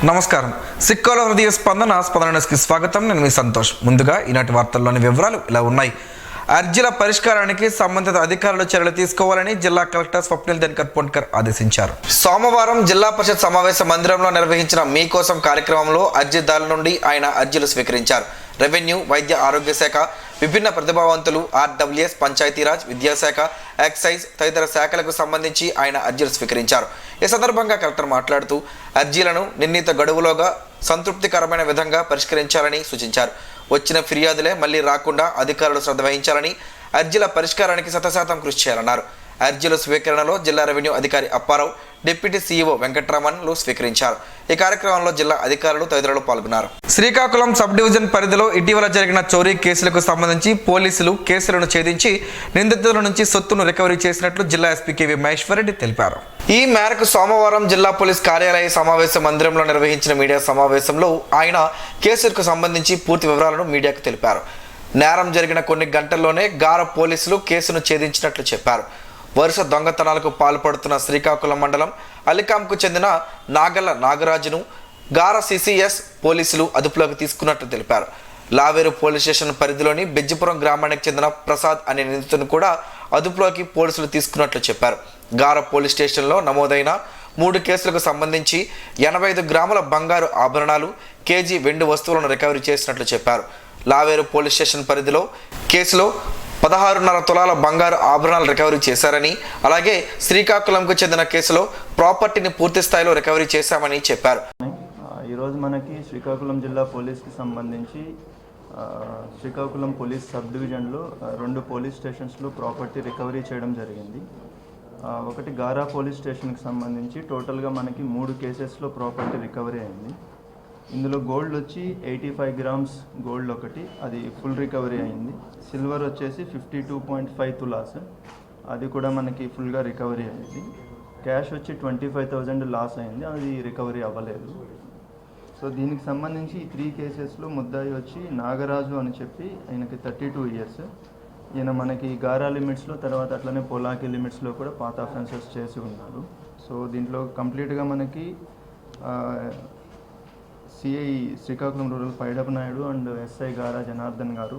నమస్కారం. సిక్కోల హృదయ స్పందన న్యూస్కి స్వాగతం. నేను మీ సంతోష్. ముందుగా ఈనాటి వార్తల్లోని వివరాలు ఇలా ఉన్నాయి. అర్జీల పరిష్కారానికి సంబంధిత అధికారులు చర్యలు తీసుకోవాలని జిల్లా కలెక్టర్ స్వప్నిల్ దినకర్ పొన్కర్ ఆదేశించారు. సోమవారం జిల్లా పరిషత్ సమావేశ మందిరంలో నిర్వహించిన మీకోసం కార్యక్రమంలో అర్జీదారుల నుండి ఆయన అర్జీలు స్వీకరించారు. రెవెన్యూ, వైద్య ఆరోగ్య శాఖ, విభిన్న ప్రతిభావంతులు, ఆర్డబ్ల్యూఎస్, పంచాయతీరాజ్, విద్యాశాఖ, ఎక్సైజ్ తదితర శాఖలకు సంబంధించి ఆయన అర్జీలు స్వీకరించారు. ఈ సందర్భంగా కలెక్టర్ మాట్లాడుతూ అర్జీలను నిర్ణీత గడువులోగా సంతృప్తికరమైన విధంగా పరిష్కరించాలని సూచించారు. వచ్చిన ఫిర్యాదులే మళ్లీ రాకుండా అధికారులు శ్రద్ధ వహించాలని, అర్జీల పరిష్కారానికి 100% కృషి చేయాలన్నారు. అర్జీల స్వీకరణలో జిల్లా రెవెన్యూ అధికారి అప్పారావు, డిప్యూటీ సీఈఓ వెంకట్రామన్లు స్వీకరించారు. ఈ కార్యక్రమంలో జిల్లా అధికారులు తదితరులు పాల్గొన్నారు. శ్రీకాకుళం సబ్ డివిజన్ పరిధిలో ఇటీవల జరిగిన చోరీ కేసులకు సంబంధించి పోలీసులు కేసులను ఛేదించి నిందితుల నుంచి సొత్తును రికవరీ చేసినట్లు జిల్లా ఎస్పీ కేవీ మహేశ్వరరెడ్డి తెలిపారు. ఈ మేరకు సోమవారం జిల్లా పోలీస్ కార్యాలయ సమావేశ మందిరంలో నిర్వహించిన మీడియా సమావేశంలో ఆయన కేసులకు సంబంధించి పూర్తి వివరాలను మీడియాకు తెలిపారు. నేరం జరిగిన కొన్ని గంటల్లోనే గార పోలీసులు కేసును ఛేదించినట్లు చెప్పారు. వరుస దొంగతనాలకు పాల్పడుతున్న శ్రీకాకుళం మండలం అలికాంకు చెందిన నాగల్ల నాగరాజును గార సిసిఎస్ పోలీసులు అదుపులోకి తీసుకున్నట్లు తెలిపారు. లావేరు పోలీస్ స్టేషన్ పరిధిలోని బెజ్జిపురం గ్రామానికి చెందిన ప్రసాద్ అనే నిందితులను కూడా అదుపులోకి పోలీసులు తీసుకున్నట్లు చెప్పారు. గార పోలీస్ స్టేషన్లో నమోదైన 3 కేసులకు సంబంధించి 85 గ్రాముల బంగారు ఆభరణాలు, కేజీ వెండి వస్తువులను రికవరీ చేసినట్లు చెప్పారు. లావేరు పోలీస్ స్టేషన్ పరిధిలో కేసులో 16.5 తులాల బంగారు ఆభరణాలు రికవరీ చేశారని, అలాగే శ్రీకాకుళంకు చెందిన కేసులో ప్రాపర్టీని పూర్తి స్థాయిలో రికవరీ చేశామని చెప్పారు. ఈరోజు మనకి శ్రీకాకుళం జిల్లా పోలీస్కి సంబంధించి శ్రీకాకుళం పోలీస్ సబ్ డివిజన్లో 2 పోలీస్ స్టేషన్స్లో ప్రాపర్టీ రికవరీ చేయడం జరిగింది. ఒకటి గారా పోలీస్ స్టేషన్కి సంబంధించి టోటల్గా మనకి 3 కేసెస్లో ప్రాపర్టీ రికవరీ అయింది. ఇందులో గోల్డ్ వచ్చి 85 గ్రామ్స్ గోల్డ్ ఒకటి, అది ఫుల్ రికవరీ అయింది. సిల్వర్ వచ్చేసి 52.5 తులాస్, అది కూడా మనకి ఫుల్గా రికవరీ అయింది. క్యాష్ వచ్చి 25,000 లాస్ అయింది, అది రికవరీ అవ్వలేదు. సో దీనికి సంబంధించి ఈ 3 కేసెస్లో ముద్దాయి వచ్చి నాగరాజు అని చెప్పి, ఆయనకి 32 ఇయర్స్. ఈయన మనకి గారా లిమిట్స్లో, తర్వాత అట్లనే పోలాకి లిమిట్స్లో కూడా పాత అఫెన్సెస్ చేసి ఉన్నారు. సో దీంట్లో కంప్లీట్గా మనకి CI Srikakulam rural Paidapu Naidu and SI Gara Janardhan గారు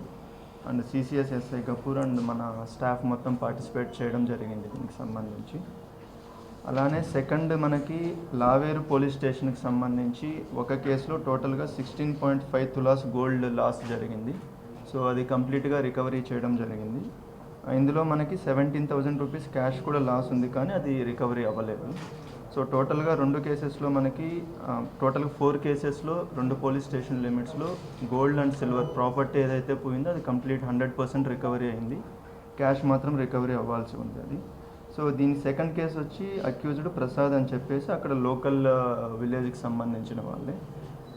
and CCS SI Kapoor and మన స్టాఫ్ మొత్తం పార్టిసిపేట్ చేయడం జరిగింది దీనికి సంబంధించి. అలానే సెకండ్ మనకి లావేరు పోలీస్ స్టేషన్కి సంబంధించి ఒక కేసులో టోటల్గా 16.5 తులాస్ గోల్డ్ లాస్ జరిగింది. సో అది కంప్లీట్గా రికవరీ చేయడం జరిగింది. ఇందులో మనకి 17,000 రూపీస్ క్యాష్ కూడా లాస్ ఉంది, కానీ అది రికవరీ అవ్వలేదు. సో టోటల్గా 2 కేసెస్లో మనకి టోటల్గా 4 కేసెస్లో 2 పోలీస్ స్టేషన్ లిమిట్స్లో గోల్డ్ అండ్ సిల్వర్ ప్రాపర్టీ ఏదైతే పోయిందో అది కంప్లీట్ 100% రికవరీ అయింది. క్యాష్ మాత్రం రికవరీ అవ్వాల్సి ఉంది అది. సో దీని సెకండ్ కేసు వచ్చి అక్యూజ్డ్ ప్రసాద్ అని చెప్పేసి అక్కడ లోకల్ విలేజ్కి సంబంధించిన వాళ్ళే.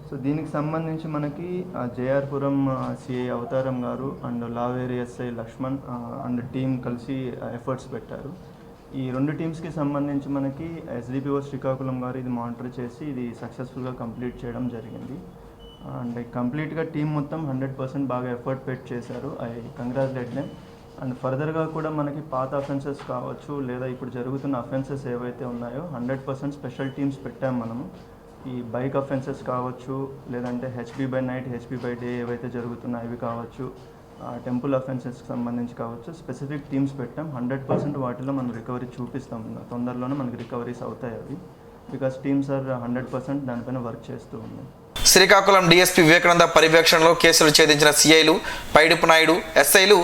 సో దీనికి సంబంధించి మనకి జేఆర్పురం సిఐ అవతారం గారు and Laveri SI Lakshman and team కలిసి ఎఫర్ట్స్ పెట్టారు. ఈ 2 టీమ్స్కి సంబంధించి మనకి ఎస్డిపిఓ శ్రీకాకుళం గారు ఇది మానిటర్ చేసి ఇది సక్సెస్ఫుల్గా కంప్లీట్ చేయడం జరిగింది. అండ్ కంప్లీట్గా టీం మొత్తం 100% బాగా ఎఫర్ట్ పెట్టి చేశారు. I congratulate them. అండ్ ఫర్దర్గా కూడా మనకి పాత అఫెన్సెస్ కావచ్చు, లేదా ఇప్పుడు జరుగుతున్న అఫెన్సెస్ ఏవైతే ఉన్నాయో 100% స్పెషల్ టీమ్స్ పెట్టాము మనము. ఈ బైక్ అఫెన్సెస్ కావచ్చు, లేదంటే HB by night, HB by day ఏవైతే జరుగుతున్నాయో అవి కావచ్చు, టెంపుల్ అఫెన్సెస్కి సంబంధించి కావచ్చు, స్పెసిఫిక్ టీమ్స్ పెట్టాం. 100% వాటిలో మనం రికవరీ చూపిస్తాం. తొందరలోనే మనకి రికవరీస్ అవుతాయి అవి, బికాస్ టీమ్స్ ఆర్ 100% దానిపైన వర్క్ చేస్తూ ఉన్నాయి. శ్రీకాకుళం డిఎస్పీ వివేకానంద పర్యవేక్షణలో కేసులు ఛేదించిన సిఐలు పైడిపు నాయుడు, ఎస్ఐలు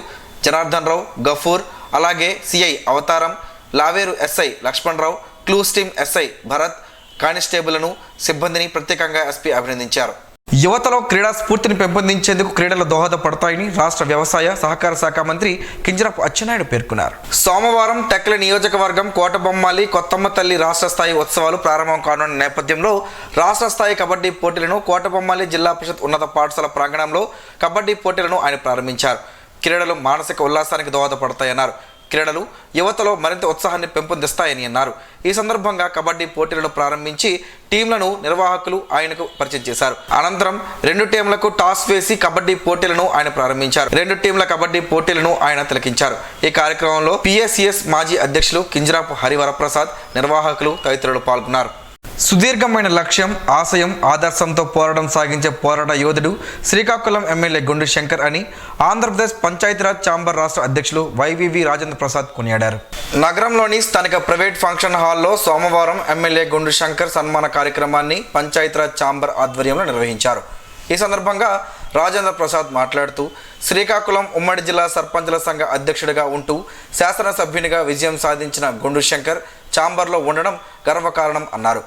జనార్దన్ రావు, గఫూర్, అలాగే సిఐ అవతారం, లావేరు ఎస్ఐ లక్ష్మణ్ రావు, క్లూస్ టీమ్ ఎస్ఐ భరత్, కానిస్టేబుల్ను సిబ్బందిని ప్రత్యేకంగా ఎస్పీ అభినందించారు. యువతలో క్రీడా స్ఫూర్తిని పెంపొందించేందుకు క్రీడలు దోహదపడతాయని రాష్ట్ర వ్యవసాయ సహకార శాఖ మంత్రి కింజరాపు అచ్చెన్నాయుడు పేర్కొన్నారు. సోమవారం టెక్లి నియోజకవర్గం కోటబొమ్మాలి కొత్తమ్మ తల్లి రాష్ట్ర స్థాయి ఉత్సవాలు ప్రారంభం కానున్న నేపథ్యంలో రాష్ట్ర స్థాయి కబడ్డీ పోటీలను కోటబొమ్మాలి జిల్లా పరిషత్ ఉన్నత పాఠశాల ప్రాంగణంలో కబడ్డీ పోటీలను ఆయన ప్రారంభించారు. క్రీడలు మానసిక ఉల్లాసానికి దోహదపడతాయన్నారు. క్రీడలు యువతలో మరింత ఉత్సాహాన్ని పెంపొందిస్తాయని అన్నారు. ఈ సందర్భంగా కబడ్డీ పోటీలను ప్రారంభించి టీంలను నిర్వాహకులు ఆయనకు పరిచయం చేశారు. అనంతరం 2 టీంలకు టాస్ వేసి కబడ్డీ పోటీలను ఆయన ప్రారంభించారు. 2 టీంల కబడ్డీ పోటీలను ఆయన తిలకించారు. ఈ కార్యక్రమంలో పిఎస్సిఎస్ మాజీ అధ్యక్షులు కింజరాపు హరివరప్రసాద్, నిర్వాహకులు తదితరులు పాల్గొన్నారు. సుదీర్ఘమైన లక్ష్యం, ఆశయం, ఆదర్శంతో పోరాటం సాగించే పోరాట యోధుడు శ్రీకాకుళం ఎమ్మెల్యే గుండు శంకర్ అని ఆంధ్రప్రదేశ్ పంచాయతీరాజ్ ఛాంబర్ రాష్ట్ర అధ్యక్షులు వైవివి రాజేంద్ర ప్రసాద్ కొనియాడారు. నగరంలోని స్థానిక ప్రైవేట్ ఫంక్షన్ హాల్లో సోమవారం ఎమ్మెల్యే గుండు శంకర్ సన్మాన కార్యక్రమాన్ని పంచాయతీరాజ్ ఛాంబర్ ఆధ్వర్యంలో నిర్వహించారు. ఈ సందర్భంగా రాజేంద్ర ప్రసాద్ మాట్లాడుతూ శ్రీకాకుళం ఉమ్మడి జిల్లా సర్పంచుల సంఘ అధ్యక్షుడిగా ఉంటూ శాసనసభ్యునిగా విజయం సాధించిన గుండు శంకర్ ఛాంబర్లో ఉండడం గర్వకారణం అన్నారు.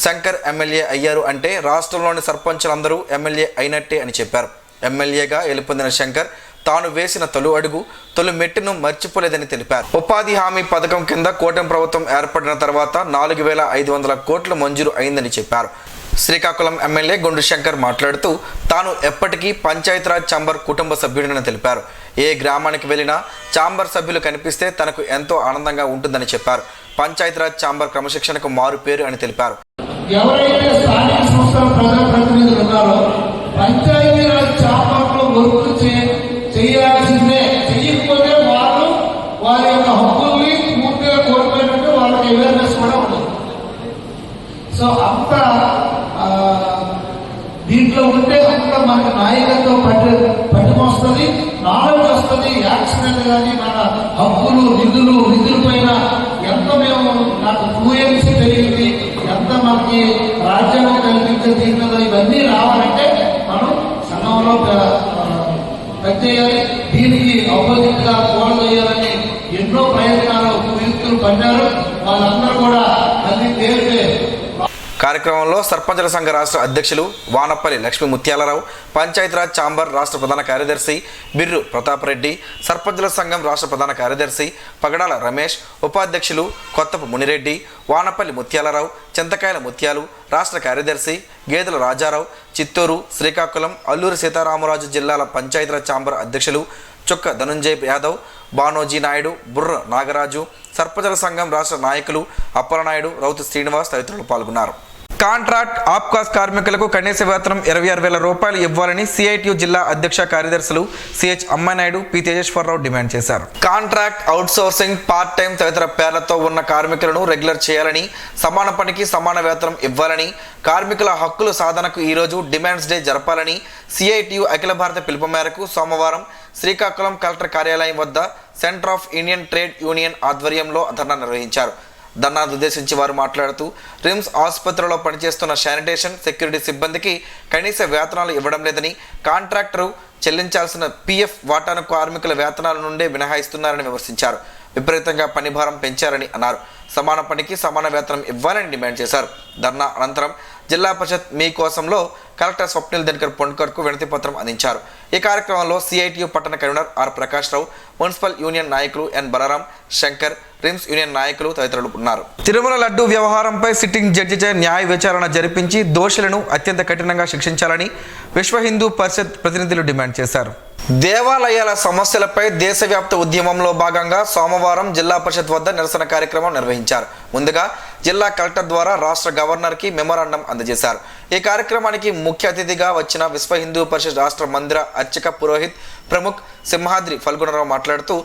శంకర్ ఎమ్మెల్యే అయ్యారు అంటే రాష్ట్రంలోని సర్పంచులందరూ ఎమ్మెల్యే అయినట్టే అని చెప్పారు. ఎమ్మెల్యేగా గెలుపొందిన శంకర్ తాను వేసిన తొలి మెట్టును మర్చిపోలేదని తెలిపారు. ఉపాధి హామీ పథకం కింద కూటమి ప్రభుత్వం ఏర్పడిన తర్వాత 4,500 కోట్లు మంజూరు అయిందని చెప్పారు. శ్రీకాకుళం ఎమ్మెల్యే గుండు శంకర్ మాట్లాడుతూ తాను ఎప్పటికీ పంచాయతీరాజ్ ఛాంబర్ కుటుంబ సభ్యుడిని తెలిపారు. ఏ గ్రామానికి వెళ్ళినా ఛాంబర్ సభ్యులు కనిపిస్తే తనకు ఎంతో ఆనందంగా ఉంటుందని చెప్పారు. పంచాయతీరాజ్ ఛాంబర్ క్రమశిక్షణకు మారు పేరు అని తెలిపారు. ఎవరైతే స్థానిక సంస్థల ప్రజాప్రతినిధులు ఉన్నారో పంచాయతీరాజ్ ఛాంబర్లో వర్క్ చేయాల్సిందే. చేయకపోతే వారి యొక్క హక్కుల్ని పూర్తిగా కోల్పోయినట్టు వాళ్ళకి అవేర్నెస్ కూడా ఉండదు. సో అంత దీంట్లో ఉంటే అంత మనకి నాయకత్వం పట్టుకొస్తుంది, నాలెడ్జ్ వస్తుంది. యాక్సిడెంట్ కానీ మన హక్కులు నిధుల పైన ఎంత నాకు ఫ్లూయెన్సీ పెరిగింది, ఎంత మనకి రాజ్యాంగం కల్పించే దీంట్లో ఇవన్నీ రావాలంటే మనం సంఘంలో పనిచేయాలి. దీనికి ఆపోజిట్ గా పోరాడాలని ఎన్నో ప్రయత్నాలు వ్యక్తులు పడ్డారు. వాళ్ళందరూ కూడా మళ్ళీ తేలితే కార్యక్రమంలో సర్పంచుల సంఘ రాష్ట్ర అధ్యక్షులు వానపల్లి లక్ష్మీ ముత్యాలరావు, పంచాయతీరాజ్ ఛాంబర్ రాష్ట్ర ప్రధాన కార్యదర్శి బిర్రు ప్రతాప్ రెడ్డి, సర్పంచుల సంఘం రాష్ట్ర ప్రధాన కార్యదర్శి పగడాల రమేష్, ఉపాధ్యక్షులు కొత్తపు మునిరెడ్డి, వానపల్లి ముత్యాలరావు, చింతకాయల ముత్యాలు, రాష్ట్ర కార్యదర్శి గేదెల రాజారావు, చిత్తూరు, శ్రీకాకుళం, అల్లూరి సీతారామరాజు జిల్లాల పంచాయతీరాజ్ ఛాంబర్ అధ్యక్షులు చొక్క ధనుంజయ్ యాదవ్, బానోజీ నాయుడు, బుర్ర నాగరాజు, సర్పంచుల సంఘం రాష్ట్ర నాయకులు అప్పలనాయుడు, రౌతు శ్రీనివాస్ తదితరులు పాల్గొన్నారు. కాంట్రాక్ట్ ఆప్కాస్ కార్మికులకు కనీస వేతనం 26,000 రూపాయలు ఇవ్వాలని సిఐటియు జిల్లా అధ్యక్ష కార్యదర్శులు సిహెచ్ అమ్మానాయుడు, పి తేజేశ్వరరావు డిమాండ్ చేశారు. కాంట్రాక్ట్, అవుట్సోర్సింగ్, పార్ట్ టైం తదితర పేర్లతో ఉన్న కార్మికులను రెగ్యులర్ చేయాలని, సమాన పనికి సమాన వేతనం ఇవ్వాలని, కార్మికుల హక్కుల సాధనకు ఈరోజు డిమాండ్స్ డే జరపాలని సిఐటియు అఖిల భారత పిలుపు మేరకు సోమవారం శ్రీకాకుళం కలెక్టర్ కార్యాలయం వద్ద centre of Indian trade union ఆధ్వర్యంలో ధర్నా నిర్వహించారు. ధర్నాను ఉద్దేశించి వారు మాట్లాడుతూ రిమ్స్ ఆసుపత్రిలో పనిచేస్తున్న శానిటేషన్, సెక్యూరిటీ సిబ్బందికి కనీస వేతనాలు ఇవ్వడం లేదని, కాంట్రాక్టరు చెల్లించాల్సిన పిఎఫ్ వాటాను కార్మికుల వేతనాల నుండే మినహాయిస్తున్నారని విమర్శించారు. విపరీతంగా పనిభారం పెంచారని అన్నారు. సమాన పనికి సమాన వేతనం ఇవ్వాలని డిమాండ్ చేశారు. ధర్నా అనంతరం జిల్లా పరిషత్ మీ కోసంలో కలెక్టర్ స్వప్నిల్ దినకర్ పొండ్కర్కు వినతి పత్రం అందించారు. ఈ కార్యక్రమంలో సిఐటియు పట్టణ convener R Prakash Rao, municipal union నాయకులు N Balaram, Shankar, RIMS union నాయకులు తదితరులు ఉన్నారు. తిరుమల లడ్డు వ్యవహారంపై సిట్టింగ్ జడ్జిచే న్యాయ విచారణ జరిపించి దోషులను అత్యంత కఠినంగా శిక్షించాలని విశ్వ హిందూ పరిషత్ ప్రతినిధులు డిమాండ్ చేశారు. దేవాలయాల సమస్యలపై దేశవ్యాప్త ఉద్యమంలో భాగంగా సోమవారం జిల్లా పరిషత్ వద్ద నిరసన కార్యక్రమం నిర్వహించారు. ముందుగా జిల్లా కలెక్టర్ ద్వారా రాష్ట్ర గవర్నర్కి మెమోరాండం అందజేశారు. ఈ కార్యక్రమానికి ముఖ్య అతిథిగా వచ్చిన విశ్వ హిందూ పరిషత్ రాష్ట్ర మందిర అర్చక పురోహిత్ ప్రముఖ్ సింహాద్రి ఫల్గుణరావు మాట్లాడుతూ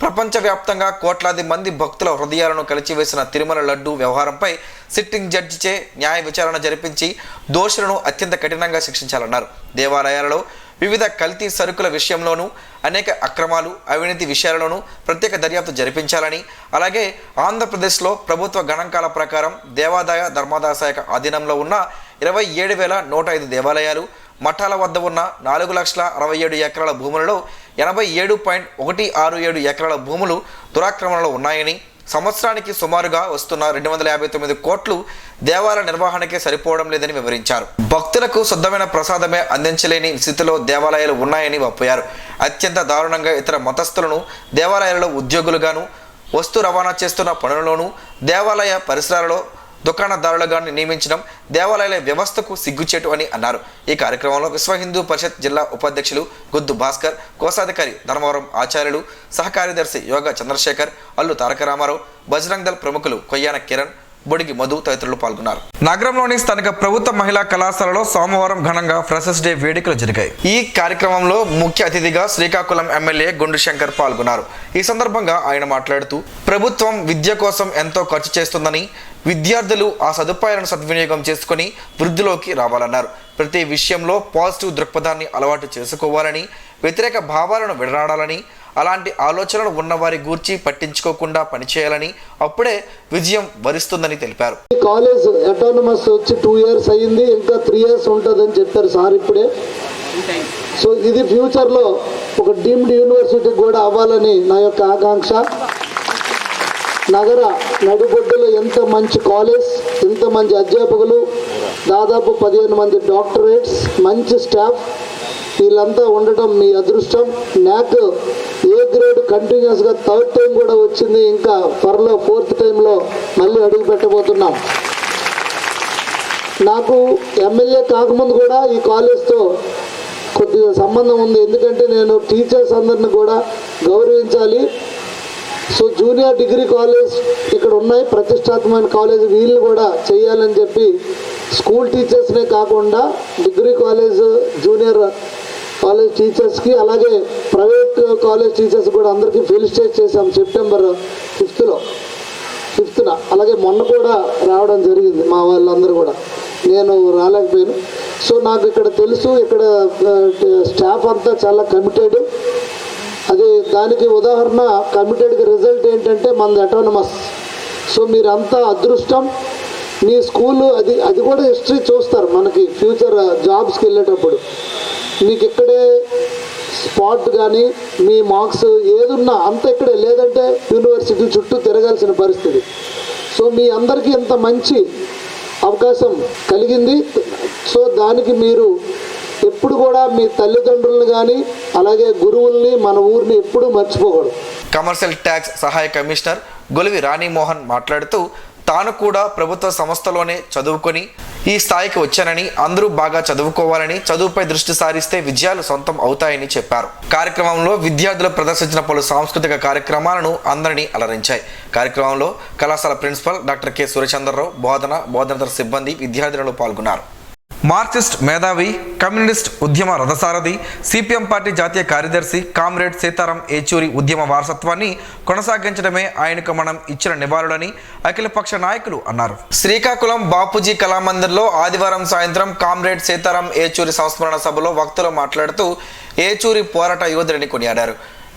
ప్రపంచవ్యాప్తంగా కోట్లాది మంది భక్తుల హృదయాలను కలిచివేసిన తిరుమల లడ్డు వ్యవహారంపై సిట్టింగ్ జడ్జిచే న్యాయ విచారణ జరిపించి దోషులను అత్యంత కఠినంగా శిక్షించాలన్నారు. దేవాలయాలలో వివిధ కల్తీ సరుకుల విషయంలోనూ, అనేక అక్రమాలు, అవినీతి విషయాలలోనూ ప్రత్యేక దర్యాప్తు జరిపించాలని, అలాగే ఆంధ్రప్రదేశ్లో ప్రభుత్వ గణాంకాల ప్రకారం దేవాదాయ ధర్మాదాయ శాఖ ఆధీనంలో ఉన్న 27,105 దేవాలయాలు, మఠాల వద్ద ఉన్న 4,67 ఎకరాల భూములలో 87.167 ఎకరాల భూములు దురాక్రమణలో ఉన్నాయని, సంవత్సరానికి సుమారుగా వస్తున్న 259 కోట్లు దేవాలయ నిర్వహణకే సరిపోవడం లేదని వివరించారు. భక్తులకు శుద్ధమైన ప్రసాదమే అందించలేని స్థితిలో దేవాలయాలు ఉన్నాయని వాపోయారు. అత్యంత దారుణంగా ఇతర మతస్థులను దేవాలయాలలో ఉద్యోగులుగాను, వస్తు రవాణా చేస్తున్న పనులలోనూ, దేవాలయ పరిసరాలలో దుకాణదారులుగా నియమించడం దేవాలయాల వ్యవస్థకు సిగ్గుచేటు అని అన్నారు. ఈ కార్యక్రమంలో విశ్వ హిందూ పరిషత్ జిల్లా ఉపాధ్యక్షులు గుద్దు భాస్కర్, కోశాధికారి ధర్మవరం ఆచార్యులు, సహకార్యదర్శి యోగా చంద్రశేఖర్, అల్లు తారక రామారావు, బజరంగ్ దళ్ ప్రముఖులు కొయ్యాన కిరణ్, బొడిగి మధు తదితరులు పాల్గొన్నారు. నగరంలోని స్థానిక ప్రభుత్వ మహిళా కళాశాలలో సోమవారం ఘనంగా ఫ్రెషర్స్ డే వేడుకలు జరిగాయి. ఈ కార్యక్రమంలో ముఖ్య అతిథిగా శ్రీకాకుళం ఎమ్మెల్యే గుండు శంకర్ పాల్గొన్నారు. ఈ సందర్భంగా ఆయన మాట్లాడుతూ ప్రభుత్వం విద్య కోసం ఎంతో ఖర్చు చేస్తుందని, విద్యార్థులు ఆ సదుపాయాలను సద్వినియోగం చేసుకుని వృద్ధిలోకి రావాలన్నారు. ప్రతి విషయంలో పాజిటివ్ దృక్పథాన్ని అలవాటు చేసుకోవాలని, వ్యతిరేక భావాలను విడనాడాలని, అలాంటి ఆలోచనలు ఉన్నవారి గూర్చి పట్టించుకోకుండా పనిచేయాలని, అప్పుడే విజయం వరిస్తుందని తెలిపారు. కాలేజ్ అటానమస్ వచ్చి 2 years అయ్యింది, ఇంకా 3 years ఉంటుందని చెప్పారు సార్ ఇప్పుడే. సో ఇది ఫ్యూచర్లో ఒక డీమ్డ్ యూనివర్సిటీ కూడా అవ్వాలని నా యొక్క ఆకాంక్ష. నగర నడిబొడ్డులో ఎంత మంచి కాలేజ్, ఎంత మంచి అధ్యాపకులు, దాదాపు 15 మంది డాక్టరేట్స్, మంచి స్టాఫ్, వీళ్ళంతా ఉండటం మీ అదృష్టం. నాకు ఏ గ్రేడ్ కంటిన్యూస్గా 3rd టైం కూడా వచ్చింది, ఇంకా త్వరలో 4th టైంలో మళ్ళీ అడుగు పెట్టబోతున్నాం. నాకు ఎమ్మెల్యే కాకముందు కూడా ఈ కాలేజ్తో కొద్దిగా సంబంధం ఉంది, ఎందుకంటే నేను టీచర్స్ అందరిని కూడా గౌరవించాలి. సో జూనియర్ డిగ్రీ కాలేజ్ ఇక్కడ ఉన్నాయి, ప్రతిష్టాత్మకమైన కాలేజ్, వీళ్ళు కూడా చేయాలని చెప్పి స్కూల్ టీచర్స్నే కాకుండా డిగ్రీ కాలేజ్, జూనియర్ కాలేజ్ టీచర్స్కి, అలాగే ప్రైవేట్ కాలేజ్ టీచర్స్ కూడా అందరికీ ఫెలిసిటేట్ చేశాం September 5th. అలాగే మొన్న కూడా రావడం జరిగింది మా వాళ్ళందరూ కూడా, నేను రాలేకపోయాను. సో నాకు ఇక్కడ తెలుసు, ఇక్కడ స్టాఫ్ అంతా చాలా కమిటెడ్. అది దానికి ఉదాహరణ కమిటెడ్కి రిజల్ట్ ఏంటంటే మనది అటానమస్. సో మీరంతా అదృష్టం. మీ స్కూలు అది కూడా హిస్టరీ చూస్తారు మనకి ఫ్యూచర్ జాబ్స్కి వెళ్ళేటప్పుడు. మీకు ఇక్కడే స్పాట్ కానీ మీ మార్క్స్ ఏదున్నా అంత ఇక్కడే, లేదంటే యూనివర్సిటీ చుట్టూ తిరగాల్సిన పరిస్థితి. సో మీ అందరికీ ఇంత మంచి అవకాశం కలిగింది. సో దానికి మీరు ఎప్పుడు కూడా మీ తల్లిదండ్రులను కానీ అలాగే గురువుల్ని, మన ఊరిని ఎప్పుడూ మర్చిపోకూడదు. కమర్షియల్ ట్యాక్స్ సహాయ కమిషనర్ గొలివి రాణిమోహన్ మాట్లాడుతూ తాను కూడా ప్రభుత్వ సంస్థలోనే చదువుకొని ఈ స్థాయికి వచ్చానని, అందరూ బాగా చదువుకోవాలని, చదువుపై దృష్టి సారిస్తే విజయాలు సొంతం అవుతాయని చెప్పారు. కార్యక్రమంలో విద్యార్థులు ప్రదర్శించిన పలు సాంస్కృతిక కార్యక్రమాలను అందరినీ అలరించాయి. కార్యక్రమంలో కళాశాల ప్రిన్సిపల్ డాక్టర్ కె సూర్యచంద్రరావు, బోధనేతర సిబ్బంది, విద్యార్థులు పాల్గొన్నారు. మార్క్సిస్ట్ మేధావి, కమ్యూనిస్ట్ ఉద్యమ రథసారథి, సిపిఎం పార్టీ జాతీయ కార్యదర్శి కామ్రేడ్ సీతారాం ఏచూరి ఉద్యమ వారసత్వాన్ని కొనసాగించడమే ఆయనకు మనం ఇచ్చిన నివాళులని అఖిలపక్ష నాయకులు అన్నారు. శ్రీకాకుళం బాపూజీ కళామందిర్లో ఆదివారం సాయంత్రం కామ్రేడ్ సీతారాం ఏచూరి సంస్మరణ సభలో వక్తలు మాట్లాడుతూ ఏచూరి పోరాట యోధుడిని కొనియాడారు.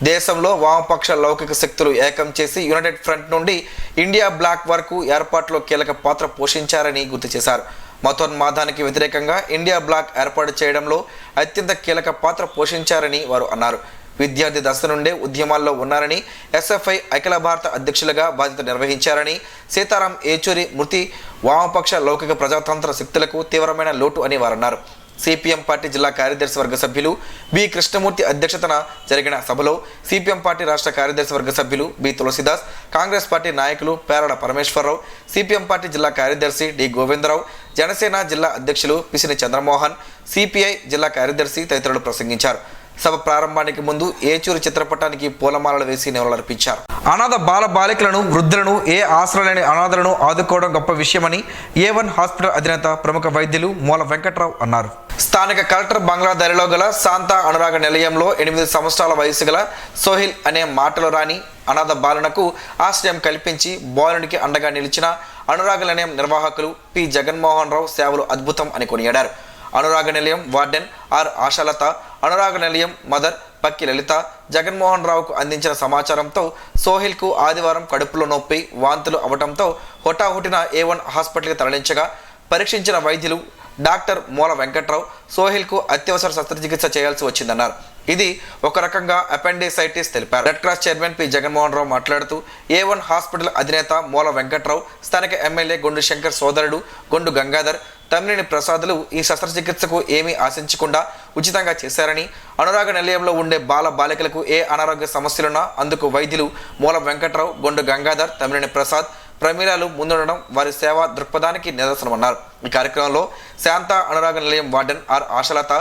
దేశంలో వామపక్ష లౌకిక శక్తులు ఏకం చేసి యునైటెడ్ ఫ్రంట్ నుండి ఇండియా బ్లాక్ వరకు ఏర్పాటులో కీలక పాత్ర పోషించారని గుర్తు చేశారు. మతోన్మాదానికి వ్యతిరేకంగా ఇండియా బ్లాక్ ఏర్పాటు చేయడంలో అత్యంత కీలక పాత్ర పోషించారని వారు అన్నారు. విద్యార్థి దశ నుండే ఉద్యమాల్లో ఉన్నారని, ఎస్ఎఫ్ఐ అఖిల భారత అధ్యక్షులుగా బాధ్యత నిర్వహించారని, సీతారాం ఏచూరి మృతి వామపక్ష లౌకిక ప్రజాతంత్ర శక్తులకు తీవ్రమైన లోటు అని వారన్నారు. సిపిఎం పార్టీ జిల్లా కార్యదర్శి వర్గ సభ్యులు బి కృష్ణమూర్తి అధ్యక్షతన జరిగిన సభలో సిపిఎం పార్టీ రాష్ట్ర కార్యదర్శి వర్గ సభ్యులు బి తులసిదాస్, కాంగ్రెస్ పార్టీ నాయకులు పేరాడ పరమేశ్వరరావు, సిపిఎం పార్టీ జిల్లా కార్యదర్శి డి గోవిందరావు, జనసేన జిల్లా అధ్యక్షులు పిసిని చంద్రమోహన్, సిపిఐ జిల్లా కార్యదర్శి తదితరులు ప్రసంగించారు. సభ ప్రారంభానికి ముందు ఏచూరి చిత్రపటానికి పూలమాలలు వేసి నివాళులర్పించారు. అనాథ బాల బాలికలను, వృద్ధులను, ఏ ఆశ్రయం లేని అనాథలను ఆదుకోవడం గొప్ప విషయమని A1 హాస్పిటల్ అధినేత ప్రముఖ వైద్యులు మూల వెంకట్రావు అన్నారు. స్థానిక కలెక్టర్ బంగ్లా దారిలో గల శాంతా అనురాగ నిలయంలో 8 సంవత్సరాల వయసు గల సోహిల్ అనే మాటలు రాని అనాథ బాలునకు ఆశ్రయం కల్పించి బాలునికి అండగా నిలిచిన అనురాగ నిలయం నిర్వాహకులు పి జగన్మోహన్ రావు సేవలు అద్భుతం అని కొనియాడారు. అనురాగ నిలయం warden are Ashalatha, Anurag Nilayam mother Pakki లలిత జగన్మోహన్ రావుకు అందించిన సమాచారంతో సోహిల్కు ఆదివారం కడుపులో నొప్పి, వాంతులు అవడంతో హుటాహుటిన A1 హాస్పిటల్కి తరలించగా పరీక్షించిన వైద్యులు డాక్టర్ మూల వెంకట్రావు సోహిల్కు అత్యవసర శస్త్రచికిత్స చేయాల్సి వచ్చిందన్నారు. ఇది ఒక రకంగా అపెండిసైటిస్ తెలిపారు. Red Cross chairman P Jaganmohan Rao మాట్లాడుతూ A1 హాస్పిటల్ అధినేత మూల వెంకట్రావు, స్థానిక ఎమ్మెల్యే గొండు శంకర్ సోదరుడు గొండు గంగాధర్, తమ్మినేని ప్రసాదులు ఈ శస్త్రచికిత్సకు ఏమీ ఆశించకుండా ఉచితంగా చేశారని, అనురాగ నిలయంలో ఉండే బాల బాలికలకు ఏ అనారోగ్య సమస్యలున్నా అందుకు వైద్యులు మూల వెంకట్రావు, గొండు గంగాధర్, తమ్మినేని ప్రసాద్, ప్రమీలాలు ముందుండడం వారి సేవా దృక్పథానికి నిదర్శనమన్నారు. ఈ కార్యక్రమంలో శాంతా అనురాగ నిలయం warden are Ashalatha,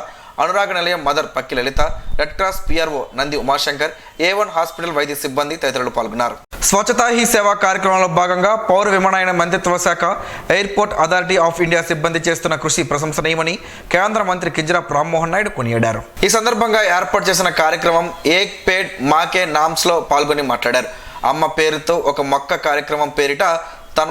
Anuraga Nilayam mother Pakki Lalitha, Red Cross PRO Nandi Umashankar, A1 hospital వైద్య సిబ్బంది తదితరులు పాల్గొన్నారు. స్వచ్ఛతా హీ సేవా కార్యక్రమంలో భాగంగా పౌర విమానయాన మంత్రిత్వ శాఖ ఎయిర్పోర్ట్ అథారిటీ ఆఫ్ ఇండియా సిబ్బంది చేస్తున్న కృషి ప్రశంసనీయమని కేంద్ర మంత్రి కింజరాపు రామ్మోహన్ నాయుడు కొనియాడారు. ఈ సందర్భంగా ఏర్పాటు చేసిన కార్యక్రమం ఏక్ పేడ్ మాకే నామ్స్ లో పాల్గొని మాట్లాడారు. అమ్మ పేరుతో ఒక మొక్క కార్యక్రమం పేరిట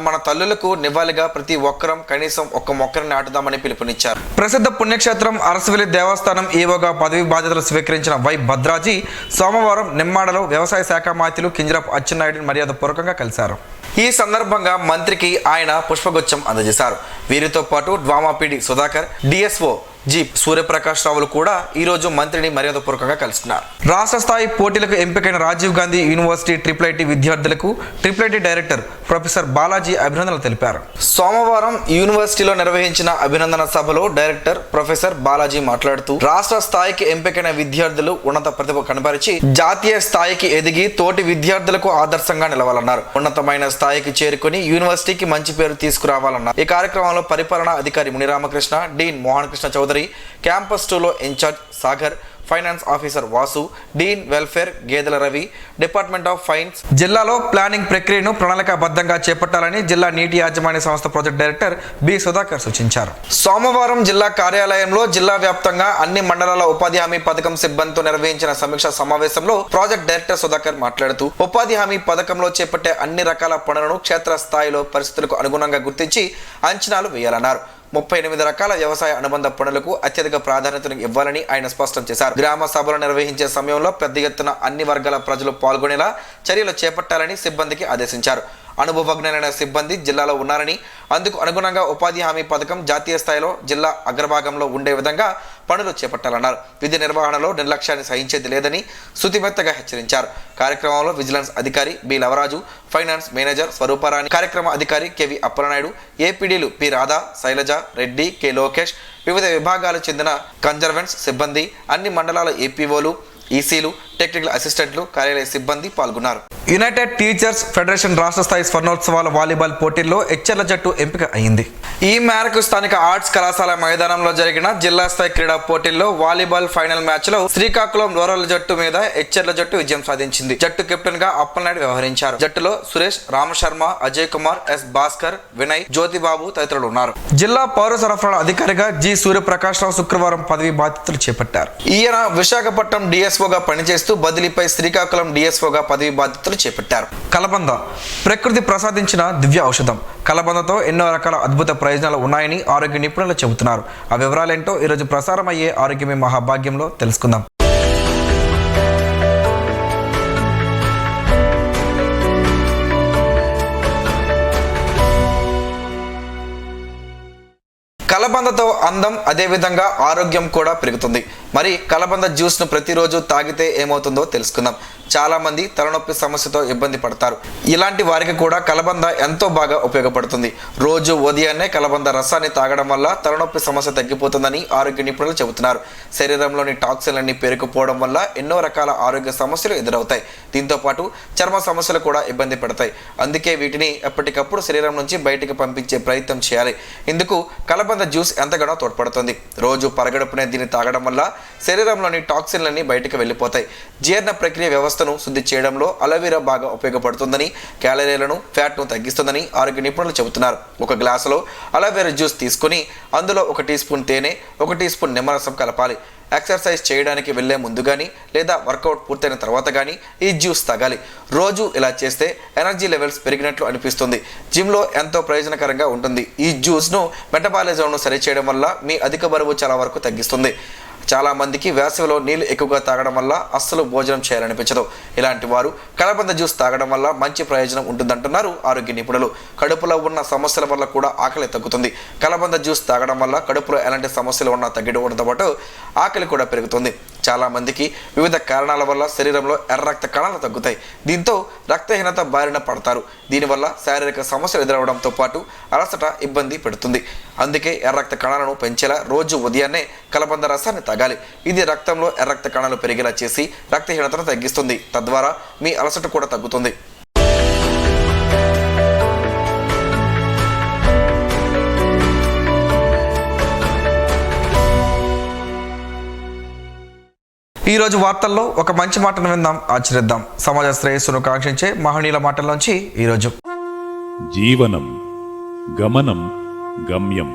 మన తల్లులకు నివాళిగా ప్రతి ఒక్కరం కనీసం ఒక మొక్కను నాటుదామని పిలుపునిచ్చారు. ప్రసిద్ధ పుణ్యక్షేత్రం అరసవెల్లి దేవస్థానం ఈవోగా పదవి బాధ్యతలు స్వీకరించిన వై భద్రాజీ సోమవారం నిమ్మాడలో వ్యవసాయ శాఖ మంత్రులు కింజరాపు అచ్చెన్నాయుడిని మర్యాదపూర్వకంగా కలిశారు. ఈ సందర్భంగా మంత్రికి ఆయన పుష్పగుచ్చం అందజేశారు. వీరితో పాటు డ్వామాపీడి సుధాకర్, డిఎస్ఓ జి సూర్యప్రకాష్ రావులు కూడా ఈ రోజు మంత్రిని మర్యాదపూర్వకంగా కలుసుకున్నారు. రాష్ట్ర స్థాయి పోటీలకు ఎంపికైన రాజీవ్ గాంధీ యూనివర్సిటీ IIIT విద్యార్థులకు IIIT డైరెక్టర్ ప్రొఫెసర్ బాలాజీ అభినందనలు తెలిపారు. సోమవారం యూనివర్సిటీలో నిర్వహించిన అభినందన సభలో డైరెక్టర్ ప్రొఫెసర్ బాలాజీ మాట్లాడుతూ రాష్ట్ర స్థాయికి ఎంపికైన విద్యార్థులు ఉన్నత ప్రతిభ కనబరిచి జాతీయ స్థాయికి ఎదిగి తోటి విద్యార్థులకు ఆదర్శంగా నిలవాలన్నారు. ఉన్నతమైన స్థాయికి చేరుకుని యూనివర్సిటీకి మంచి పేరు తీసుకురావాలన్నారు. ఈ కార్యక్రమంలో పరిపాలనా అధికారి మునిరామకృష్ణ, డీన్ మోహన్ కృష్ణ చౌదరి, క్యాంపస్ 2లో incharge Sagar, finance officer Vasu, dean welfare Gedela Ravi, department of ఫైన్స్ జిల్లాలో ప్లానింగ్ ప్రక్రియను ప్రణాళికాబద్ధంగా చేపట్టాలని జిల్లా నీటి యాజమాన్య సంస్థ ప్రాజెక్ట్ డైరెక్టర్ బి సుధాకర్ సూచించారు. సోమవారం జిల్లా కార్యాలయంలో జిల్లా వ్యాప్తంగా అన్ని మండలాల ఉపాధి హామీ పథకం సిబ్బందితో నిర్వహించిన సమీక్షా సమావేశంలో ప్రాజెక్ట్ డైరెక్టర్ సుధాకర్ మాట్లాడుతూ ఉపాధి హామీ పథకంలో చేపట్టే అన్ని రకాల పనులను క్షేత్రస్థాయిలో పరిస్థితులకు అనుగుణంగా గుర్తించి అంచనాలు వేయాలన్నారు. 38 రకాల వ్యవసాయ అనుబంధ పనులకు అత్యధిక ప్రాధాన్యతను ఇవ్వాలని ఆయన స్పష్టం చేశారు. గ్రామ సభలు నిర్వహించే సమయంలో పెద్ద ఎత్తున అన్ని వర్గాల ప్రజలు పాల్గొనేలా చర్యలు చేపట్టాలని సిబ్బందికి ఆదేశించారు. అనుభవజ్ఞులైన సిబ్బంది జిల్లాలో ఉన్నారని అందుకు అనుగుణంగా ఉపాధి హామీ పథకం జాతీయ స్థాయిలో జిల్లా అగ్రభాగంలో ఉండే విధంగా పనులు చేపట్టాలన్నారు. విధి నిర్వహణలో నిర్లక్ష్యాన్ని సహించేది లేదని శుతిమెత్తగా హెచ్చరించారు. కార్యక్రమంలో విజిలెన్స్ అధికారి B Lavaraju, finance manager Swarooparani, కార్యక్రమ అధికారి కెవి అప్పలనాయుడు, ఏపీడీలు పి రాధా, శైలజ, రెడ్డి, కె లోకేష్, వివిధ విభాగాలకు చెందిన కన్జర్వెంట్స్ సిబ్బంది, అన్ని మండలాల ఏపీఓలు, ఈసీలు, టెక్నికల్ అసిస్టెంట్లు, కార్యాలయ సిబ్బంది పాల్గొన్నారు. యునైటెడ్ టీచర్స్ ఫెడరేషన్ రాష్ట్ర స్థాయి స్వర్ణోత్సవాల వాలీబాల్ పోటీల్లో హెచ్ఎర్ల జట్టు ఎంపిక అయింది. ఈ మేరకు స్థానిక ఆర్ట్స్ కళాశాల మైదానంలో జరిగిన జిల్లా స్థాయి క్రీడా పోటీల్లో వాలీబాల్ ఫైనల్ మ్యాచ్ లో శ్రీకాకుళం రూరల్ జట్టు మీద హెచ్ఎర్ల జట్టు విజయం సాధించింది. జట్టు కెప్టెన్ గా అప్పలనాయుడు వ్యవహరించారు. జట్టులో సురేష్, రామశర్మ, అజయ్ కుమార్, ఎస్ భాస్కర్, వినయ్, జ్యోతిబాబు తదితరులు ఉన్నారు. జిల్లా పౌర సరఫరాల అధికారిగా జి సూర్యప్రకాష్ రావు శుక్రవారం పదవి బాధ్యతలు చేపట్టారు. ఈయన విశాఖపట్నం డిఎస్ఓగా పనిచేస్తూ బదిలీపై శ్రీకాకుళం డిఎస్ఓగా పదవి బాధ్యతలు చేపట్టారు. కలబంద ప్రకృతి ప్రసాదించిన దివ్య ఔషధం. కలబందతో ఎన్నో రకాల అద్భుత ప్రయోజనాలు ఉన్నాయని ఆరోగ్య నిపుణులు చెబుతున్నారు. ఆ వివరాలేంటో ఈరోజు ప్రసారమయ్యే ఆరోగ్యమే మహాభాగ్యంలో తెలుసుకుందాం. కలబందతో అందం, అదేవిధంగా ఆరోగ్యం కూడా పెరుగుతుంది. మరి కలబంద జ్యూస్ను ప్రతిరోజు తాగితే ఏమవుతుందో తెలుసుకుందాం. చాలా మంది తలనొప్పి సమస్యతో ఇబ్బంది పడతారు. ఇలాంటి వారికి కూడా కలబంద ఎంతో బాగా ఉపయోగపడుతుంది. రోజు ఉదయాన్నే కలబంద రసాన్ని తాగడం వల్ల తలనొప్పి సమస్య తగ్గిపోతుందని ఆరోగ్య నిపుణులు చెబుతున్నారు. శరీరంలోని టాక్సిన్లన్నీ పేరుకుపోవడం వల్ల ఎన్నో రకాల ఆరోగ్య సమస్యలు ఎదురవుతాయి. దీంతో పాటు చర్మ సమస్యలు కూడా ఇబ్బంది పెడతాయి. అందుకే వీటిని ఎప్పటికప్పుడు శరీరం నుంచి బయటికి పంపించే ప్రయత్నం చేయాలి. ఇందుకు కలబంద జ్యూస్ ఎంతగానో తోడ్పడుతుంది. రోజు పరగడుపునే దీన్ని తాగడం వల్ల శరీరంలోని టాక్సిన్లన్నీ బయటకు వెళ్ళిపోతాయి. జీర్ణ ప్రక్రియ వ్యవస్థను శుద్ధి చేయడంలో అలోవెరా బాగా ఉపయోగపడుతుందని, క్యాలరీలను, ఫ్యాట్ను తగ్గిస్తుందని ఆరోగ్య నిపుణులు చెబుతున్నారు. ఒక గ్లాసులో అలోవెరా జ్యూస్ తీసుకుని అందులో 1 టీ స్పూన్ తేనె, 1 టీ స్పూన్ నిమ్మరసం కలపాలి. ఎక్సర్సైజ్ చేయడానికి వెళ్లే ముందు కానీ లేదా వర్కౌట్ పూర్తయిన తర్వాత కానీ ఈ జ్యూస్ తాగాలి. రోజు ఇలా చేస్తే ఎనర్జీ లెవెల్స్ పెరిగినట్లు అనిపిస్తుంది. జిమ్లో ఎంతో ప్రయోజనకరంగా ఉంటుంది. ఈ జ్యూస్ను మెటబాలిజంను సరిచేయడం వల్ల మీ అధిక బరువు చాలా వరకు తగ్గిస్తుంది. చాలా మందికి వేసవిలో నీళ్లు ఎక్కువగా తాగడం వల్ల అస్సలు భోజనం చేయాలనిపించదు. ఇలాంటి వారు కలబంద జ్యూస్ తాగడం వల్ల మంచి ప్రయోజనం ఉంటుందంటున్నారు ఆరోగ్య నిపుణులు. కడుపులో ఉన్న సమస్యల వల్ల కూడా ఆకలి తగ్గుతుంది. కలబంద జ్యూస్ తాగడం వల్ల కడుపులో ఎలాంటి సమస్యలు ఉన్నా తగ్గడంతో పాటు ఆకలి కూడా పెరుగుతుంది. చాలా మందికి వివిధ కారణాల వల్ల శరీరంలో ఎర్ర రక్త కణాలు తగ్గుతాయి. దీంతో రక్తహీనత బారిన పడతారు. దీనివల్ల శారీరక సమస్యలు ఎదురవడంతో పాటు అలసట ఇబ్బంది పెడుతుంది. అందుకే ఎర్ర రక్త కణాలను పెంచేలా రోజు ఉదయాన్నే కలబంద రసాన్ని తాగాలి. ఇది రక్తంలో ఎర్ర రక్త కణాలు పెరిగేలా చేసి రక్తహీనతను తగ్గిస్తుంది. తద్వారా మీ అలసట కూడా తగ్గుతుంది. ఈరోజు వార్తల్లో ఒక మంచి మాటను విందాం, ఆచరిద్దాం. సమాజ శ్రేయస్సును కాంక్షించే మహనీయుల మాటల్లోంచి ఈరోజు. జీవనం గమనం గమ్యం.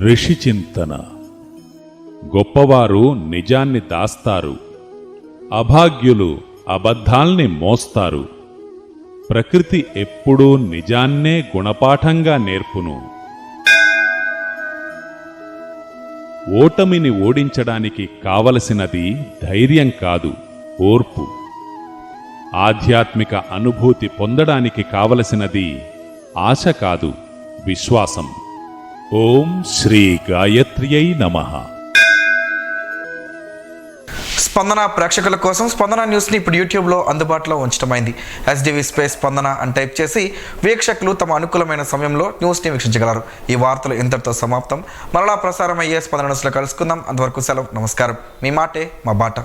ఋషి చింతన. గొప్పవారు నిజాన్ని దాస్తారు, అభాగ్యులు అబద్ధాల్ని మోస్తారు. ప్రకృతి ఎప్పుడూ నిజాన్నే గుణపాఠంగా నేర్పును. ఓటమిని ఓడించడానికి కావలసినది ధైర్యం కాదు, ఓర్పు. ఆధ్యాత్మిక అనుభూతి పొందడానికి కావలసినది ఆశ కాదు, విశ్వాసం. ఓం శ్రీ గాయత్ర్యై నమః. స్పందన ప్రేక్షకుల కోసం స్పందన న్యూస్ని ఇప్పుడు యూట్యూబ్లో అందుబాటులో ఉంచడమైంది. SDV స్పేస్ స్పందన అని టైప్ చేసి వీక్షకులు తమ అనుకూలమైన సమయంలో న్యూస్ని వీక్షించగలరు. ఈ వార్తలు ఇంతటితో సమాప్తం. మరలా ప్రసారం అయ్యే స్పందన న్యూస్లో కలుసుకుందాం. అంతవరకు సెలవు, నమస్కారం. మీ మాటే మా బాట.